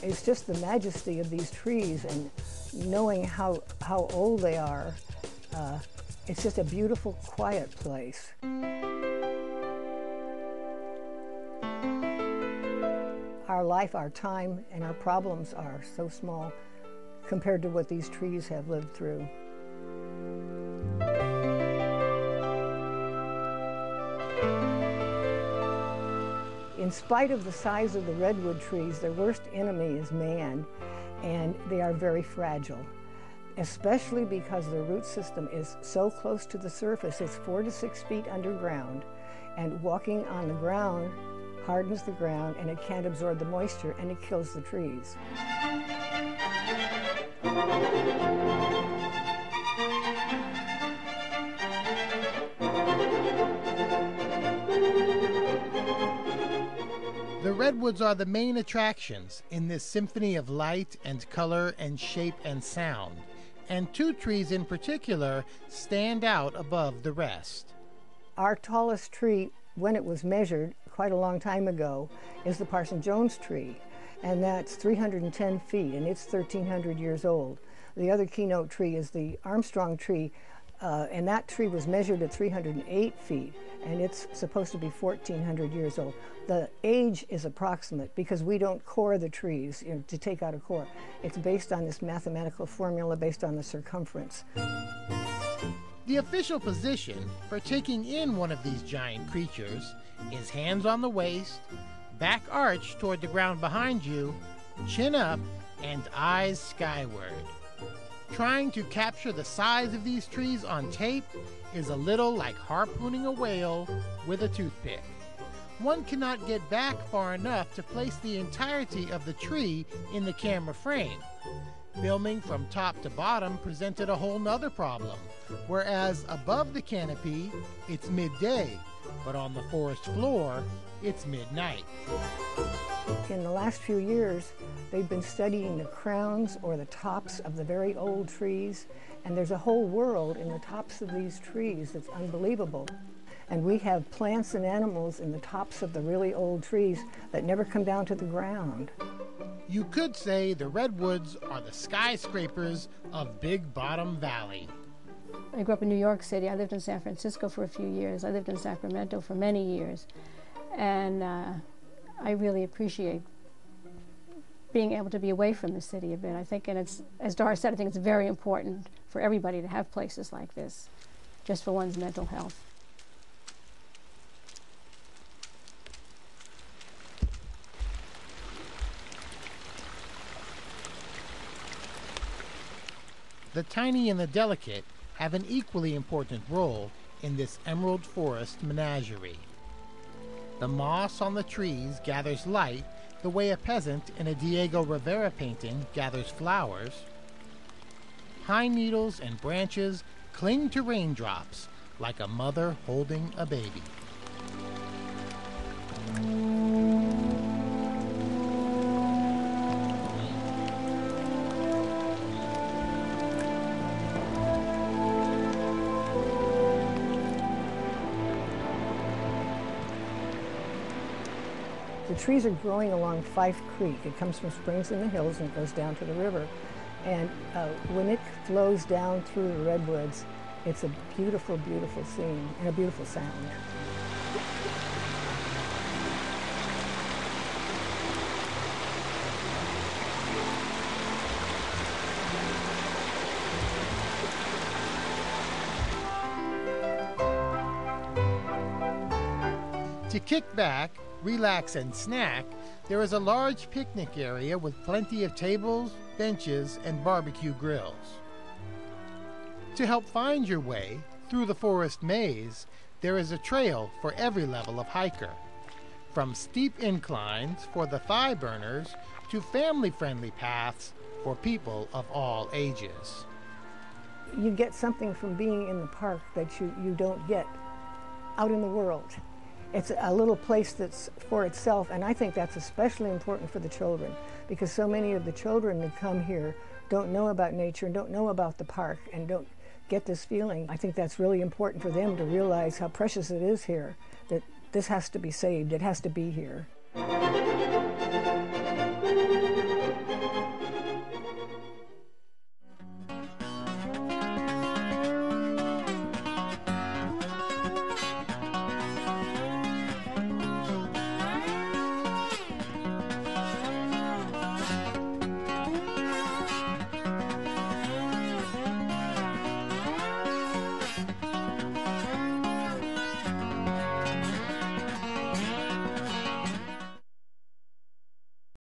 It's just the majesty of these trees and knowing how old they are. It's just a beautiful, quiet place. Our life, our time, and our problems are so small compared to what these trees have lived through. In spite of the size of the redwood trees, their worst enemy is man, and they are very fragile, especially because their root system is so close to the surface. It's 4 to 6 feet underground, and walking on the ground hardens the ground, and it can't absorb the moisture, and it kills the trees. The redwoods are the main attractions in this symphony of light and color and shape and sound, and 2 trees in particular stand out above the rest. Our tallest tree, when it was measured quite a long time ago, is the Parson Jones tree, and that's 310 feet, and it's 1,300 years old. The other keynote tree is the Armstrong tree, and that tree was measured at 308 feet, and it's supposed to be 1,400 years old. The age is approximate because we don't core the trees, to take out a core. It's based on this mathematical formula based on the circumference. The official position for taking in one of these giant creatures is hands on the waist, back arched toward the ground behind you, chin up, and eyes skyward. Trying to capture the size of these trees on tape is a little like harpooning a whale with a toothpick. One cannot get back far enough to place the entirety of the tree in the camera frame. Filming from top to bottom presented a whole nother problem, whereas above the canopy, it's midday, but on the forest floor, it's midnight. In the last few years, they've been studying the crowns or the tops of the very old trees, and there's a whole world in the tops of these trees that's unbelievable. And we have plants and animals in the tops of the really old trees that never come down to the ground. You could say the redwoods are the skyscrapers of Big Bottom Valley. I grew up in New York City. I lived in San Francisco for a few years. I lived in Sacramento for many years. And I really appreciate being able to be away from the city a bit. I think, and it's, as Doris said, I think it's very important for everybody to have places like this, just for one's mental health. The tiny and the delicate have an equally important role in this emerald forest menagerie. The moss on the trees gathers light the way a peasant in a Diego Rivera painting gathers flowers. Pine needles and branches cling to raindrops like a mother holding a baby. The trees are growing along Fife Creek. It comes from springs in the hills and goes down to the river. And when it flows down through the redwoods, it's a beautiful, beautiful scene and a beautiful sound. To kick back, relax, and snack, there is a large picnic area with plenty of tables, benches, and barbecue grills. To help find your way through the forest maze, there is a trail for every level of hiker, from steep inclines for the thigh burners to family-friendly paths for people of all ages. You get something from being in the park that you don't get out in the world. It's a little place that's for itself, and I think that's especially important for the children, because so many of the children that come here don't know about nature and don't know about the park and don't get this feeling. I think that's really important for them to realize how precious it is here, that this has to be saved, it has to be here.